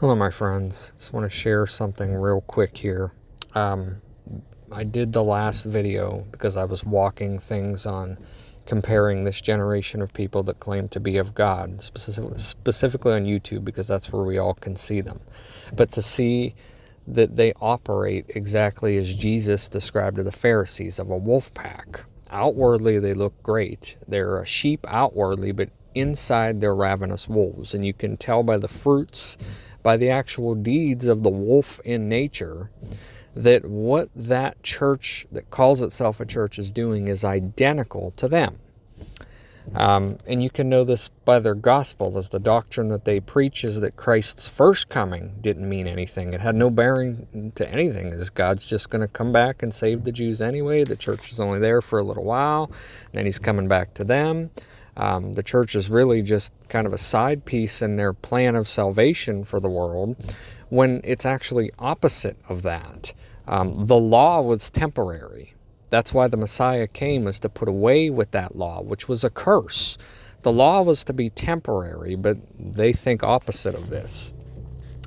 Hello, my friends. Just want to share something real quick here. Um, I did the last video because I was walking things on comparing this generation of people that claim to be of God, specifically on YouTube, because that's where we all can see them. But to see that they operate exactly as Jesus described to the Pharisees, of a wolf pack. Outwardly, they look great. They're a sheep outwardly, but inside they're ravenous wolves. And you can tell by the fruits, by the actual deeds of the wolf in nature, that what that church that calls itself a church is doing is identical to them. And you can know this by their gospel, as the doctrine that they preach is that Christ's first coming didn't mean anything. It had no bearing to anything, as God's just going to come back and save the Jews anyway. The church is only there for a little while, and then he's coming back to them. The church is really just kind of a side piece in their plan of salvation for the world, when it's actually opposite of that. The law was temporary. That's why the Messiah came, was to put away with that law, which was a curse. The law was to be temporary, but they think opposite of this.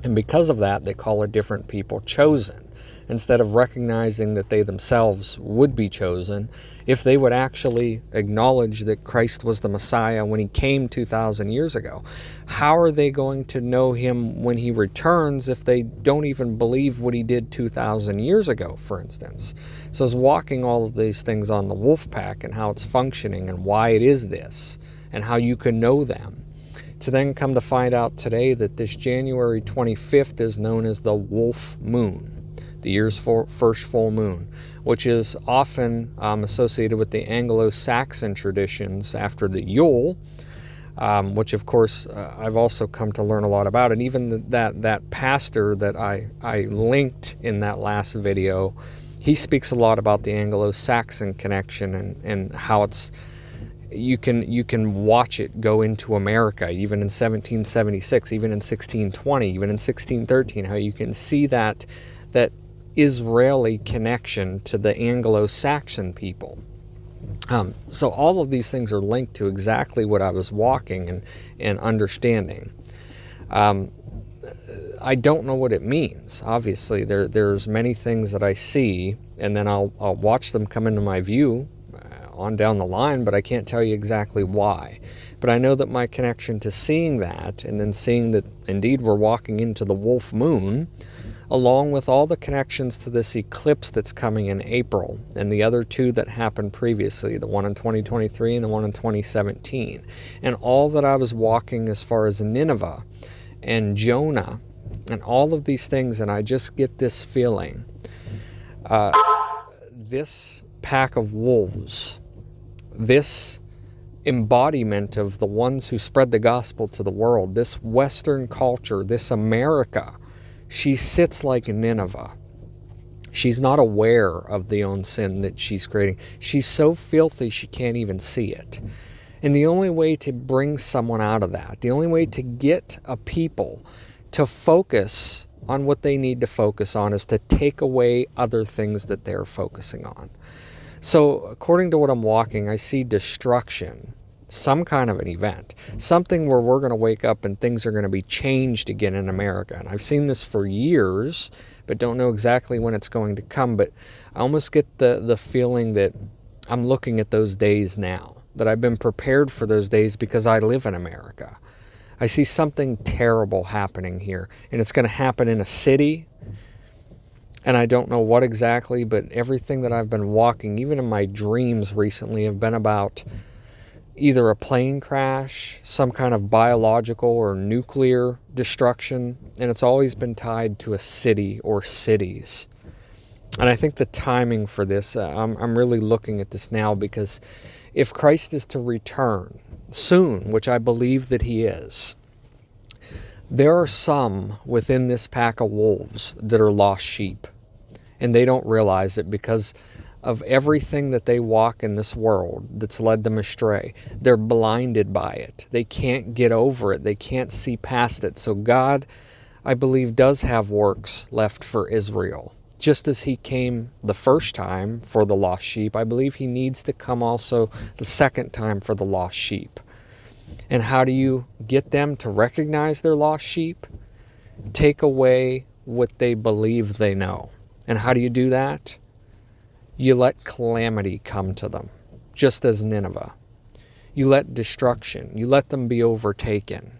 And because of that, they call a different people chosen, instead of recognizing that they themselves would be chosen if they would actually acknowledge that Christ was the Messiah when he came 2,000 years ago. How are they going to know him when he returns if they don't even believe what he did 2,000 years ago, for instance? So it's walking all of these things on the wolf pack and how it's functioning and why it is this and how you can know them. To then come to find out today that this January 25th is known as the wolf moon, the year's first full moon, which is often associated with the Anglo-Saxon traditions after the Yule, which of course I've also come to learn a lot about. And even that pastor that I linked in that last video, he speaks a lot about the Anglo-Saxon connection and how it's you can watch it go into America, even in 1776, even in 1620, even in 1613, how you can see that Israeli connection to the Anglo-Saxon people. So all of these things are linked to exactly what I was walking and understanding. I don't know what it means. Obviously, there's many things that I see, and then I'll watch them come into my view on down the line, but I can't tell you exactly why. But I know that my connection to seeing that, and then seeing that indeed we're walking into the wolf moon, along with all the connections to this eclipse that's coming in April, and the other two that happened previously, the one in 2023 and the one in 2017, and all that I was walking as far as Nineveh and Jonah, and all of these things, and I just get this feeling, this pack of wolves, this embodiment of the ones who spread the gospel to the world, this Western culture, this America, she sits like Nineveh. She's not aware of the own sin that she's creating. She's so filthy she can't even see it. And the only way to bring someone out of that, the only way to get a people to focus on what they need to focus on, is to take away other things that they're focusing on. So according to what I'm walking, I see destruction, some kind of an event, something where we're going to wake up and things are going to be changed again in America. And I've seen this for years, but don't know exactly when it's going to come. But I almost get the feeling that I'm looking at those days now, that I've been prepared for those days because I live in America. I see something terrible happening here, and it's going to happen in a city. And I don't know what exactly, but everything that I've been walking, even in my dreams recently, have been about either a plane crash, some kind of biological or nuclear destruction, and it's always been tied to a city or cities. And I think the timing for this, I'm really looking at this now, because if Christ is to return soon, which I believe that he is, there are some within this pack of wolves that are lost sheep, and they don't realize it because of everything that they walk in this world that's led them astray. They're blinded by it. They can't get over it. They can't see past it. So God, I believe, does have works left for Israel. Just as he came the first time for the lost sheep, I believe he needs to come also the second time for the lost sheep. And how do you get them to recognize their lost sheep? take away what they believe they know. And how do you do that? You let calamity come to them, just as Nineveh. You let destruction, you let them be overtaken.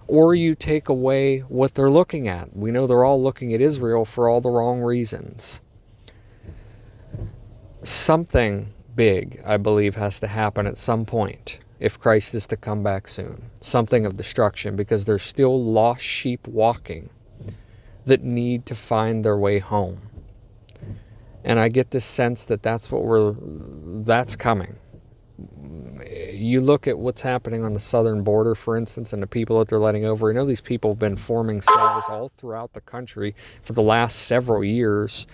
Or you take away what they're looking at. We know they're all looking at Israel for all the wrong reasons. Something big, I believe, has to happen at some point if Christ is to come back soon. Something of destruction, because there's still lost sheep walking that need to find their way home. And I get this sense that that's coming. You look at what's happening on the southern border, for instance, and the people that they're letting over. You know, these people have been forming cells all throughout the country for the last several years.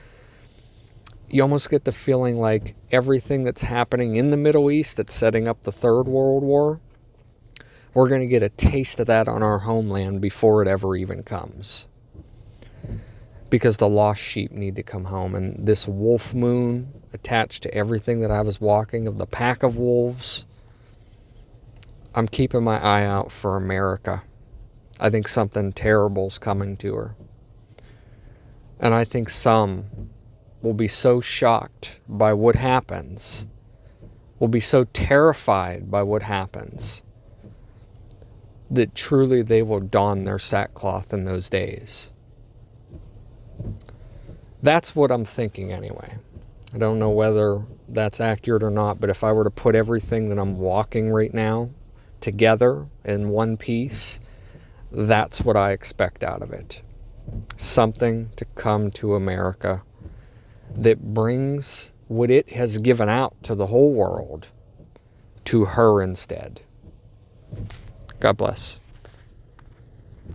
You almost get the feeling like everything that's happening in the Middle East that's setting up the Third World War, we're going to get a taste of that on our homeland before it ever even comes. Because the lost sheep need to come home. And this wolf moon attached to everything that I was walking of the pack of wolves, I'm keeping my eye out for America. I think something terrible's coming to her. And I think some will be so shocked by what happens, will be so terrified by what happens, that truly they will don their sackcloth in those days. That's what I'm thinking anyway. I don't know whether that's accurate or not, but if I were to put everything that I'm walking right now together in one piece, that's what I expect out of it. Something to come to America that brings what it has given out to the whole world to her instead. God bless.